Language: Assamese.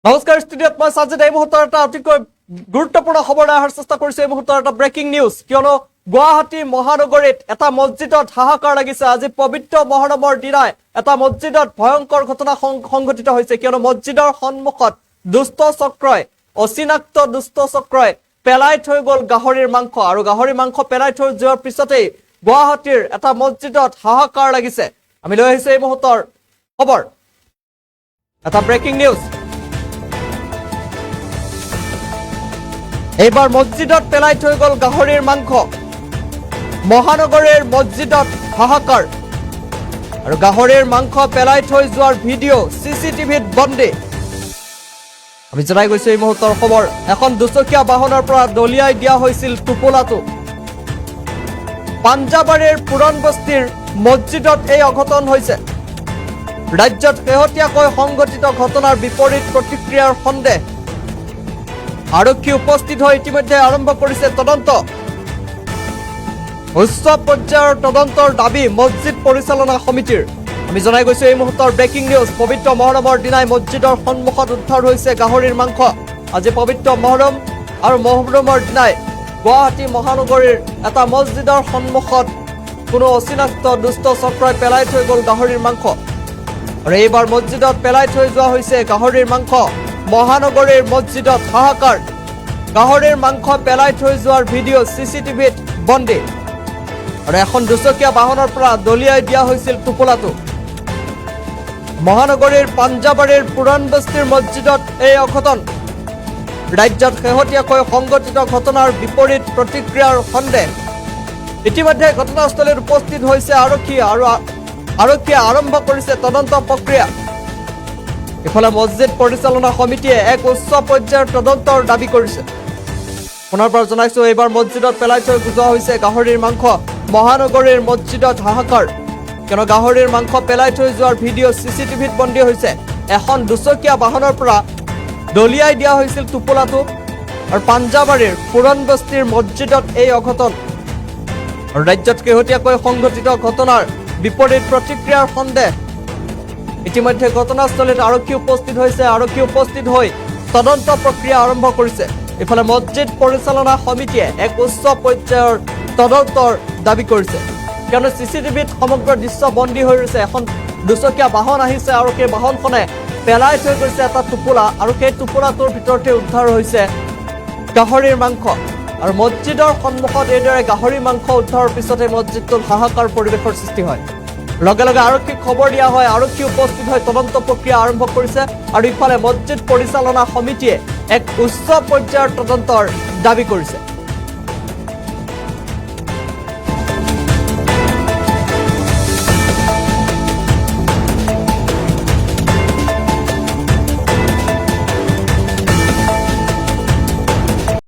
নমস্কাৰ ষ্টুডিঅ'ত মই সাজিদ এই মুহূৰ্তৰ এটা অতিকৈ গুৰুত্বপূৰ্ণ খবৰ অহাৰ চেষ্টা কৰিছো এই মুহূৰ্তৰ এটা ব্ৰেকিং নিউজ কিয়নো গুৱাহাটী মহানগৰীত এটা মছজিদত হাহাকাৰ লাগিছে আজি পবিত্ৰ মহৰমৰ দিনাই এটা মছজিদত ভয়ংকৰ ঘটনা সংঘটিত হৈছে কিয়নো মছজিদৰ সন্মুখত দুষ্ট চক্ৰই অচিনাক্ত দুষ্ট চক্ৰই পেলাই থৈ গ'ল গাহৰিৰ মাংস আৰু গাহৰি মাংস পেলাই থৈ যোৱাৰ পিছতেই গুৱাহাটীৰ এটা মছজিদত হাহাকাৰ লাগিছে আমি লৈ আহিছো এই মুহূৰ্তৰ খবৰ এটা ব্ৰেকিং নিউজ এইবাৰ মছজিদত পেলাই থৈ গ'ল গাহৰিৰ মাংস মহানগৰীৰ মছজিদত হাহাকাৰ আৰু গাহৰিৰ মাংস পেলাই থৈ যোৱাৰ ভিডিঅ' চিচিটিভিত বন্দী আমি জনাই গৈছো এই মুহূৰ্তৰ খবৰ এখন দুচকীয়া বাহনৰ পৰা দলিয়াই দিয়া হৈছিল টোপোলাটো পাঞ্জাবাৰীৰ পুৰণ বস্তিৰ মছজিদত এই অঘটন হৈছে ৰাজ্যত শেহতীয়াকৈ সংঘটিত ঘটনাৰ বিপৰীত প্ৰতিক্ৰিয়াৰ সন্দেহ আৰক্ষী উপস্থিত হৈ ইতিমধ্যে আৰম্ভ কৰিছে তদন্ত উচ্চ পৰ্যায়ৰ তদন্তৰ দাবী মছজিদ পৰিচালনা সমিতিৰ আমি জনাই গৈছো এই মুহূৰ্তৰ ব্ৰেকিং নিউজ পবিত্ৰ মহৰমৰ দিনাই মছজিদৰ সন্মুখত উদ্ধাৰ হৈছে গাহৰিৰ মাংস আজি পবিত্ৰ মহৰম আৰু মহৰমৰ দিনাই গুৱাহাটী মহানগৰীৰ এটা মছজিদৰ সন্মুখত কোনো অচিনাক্ত দুষ্ট চক্ৰই পেলাই থৈ গ'ল গাহৰিৰ মাংস আৰু এইবাৰ মছজিদত পেলাই থৈ যোৱা হৈছে গাহৰিৰ মাংস মহানগৰীৰ মছজিদত হাহাকাৰ গাহৰিৰ মাংস পেলাই থৈ যোৱাৰ ভিডিঅ' চিচিটিভিত বন্দী আৰু এখন দুচকীয়া বাহনৰ পৰা দলিয়াই দিয়া হৈছিল টোপোলাটো মহানগৰীৰ পাঞ্জাবাৰীৰ পুৰণ বস্তিৰ মছজিদত এই অঘটন ৰাজ্যত শেহতীয়াকৈ সংঘটিত ঘটনাৰ বিপৰীত প্ৰতিক্ৰিয়াৰ সন্দেহ ইতিমধ্যে ঘটনাস্থলীত উপস্থিত হৈছে আৰক্ষী আৰু আৰক্ষীয়ে আৰম্ভ কৰিছে তদন্ত প্ৰক্ৰিয়া ইফালে মছজিদ পৰিচালনা সমিতিয়ে এক উচ্চ পৰ্যায়ৰ তদন্তৰ দাবী কৰিছে পুনৰবাৰ জনাইছো এইবাৰ মছজিদত পেলাই থৈ যোৱা হৈছে গাহৰিৰ মাংস মহানগৰীৰ মছজিদত হাহাকাৰ কিয়নো গাহৰিৰ মাংস পেলাই থৈ যোৱাৰ ভিডিঅ' চিচিটিভিত বন্দী হৈছে এখন দুচকীয়া বাহনৰ পৰা দলিয়াই দিয়া হৈছিল টোপোলাটো আৰু পাঞ্জাবাৰীৰ পুৰণ বস্তিৰ মছজিদত এই অঘটন আৰু ৰাজ্যত শেহতীয়াকৈ সংঘটিত ঘটনাৰ বিপৰীত প্ৰতিক্ৰিয়াৰ সন্দেহ ইতিমধ্যে ঘটনাস্থলীত আৰক্ষী উপস্থিত হৈছে আৰক্ষী উপস্থিত হৈ তদন্ত প্ৰক্ৰিয়া আৰম্ভ কৰিছে ইফালে মছজিদ পৰিচালনা সমিতিয়ে এক উচ্চ পৰ্যায়ৰ তদন্তৰ দাবী কৰিছে কিয়নো চিচিটিভিত সমগ্ৰ দৃশ্য বন্দী হৈ ৰৈছে এখন দুচকীয়া বাহন আহিছে আৰু সেই বাহনখনে পেলাই থৈ গৈছে এটা টোপোলা আৰু সেই টোপোলাটোৰ ভিতৰতে উদ্ধাৰ হৈছে গাহৰিৰ মাংস আৰু মছজিদৰ সন্মুখত এইদৰে গাহৰি মাংস উদ্ধাৰৰ পিছতে মছজিদটোত হাহাকাৰ পৰিৱেশৰ সৃষ্টি হয় লগে লগে আৰক্ষীক খবৰ দিয়া হয় আৰক্ষী উপস্থিত হৈ তদন্ত প্ৰক্ৰিয়া আৰম্ভ কৰিছে আৰু ইফালে মছজিদ পৰিচালনা সমিতিয়ে এক উচ্চ পৰ্যায়ৰ তদন্তৰ দাবী কৰিছে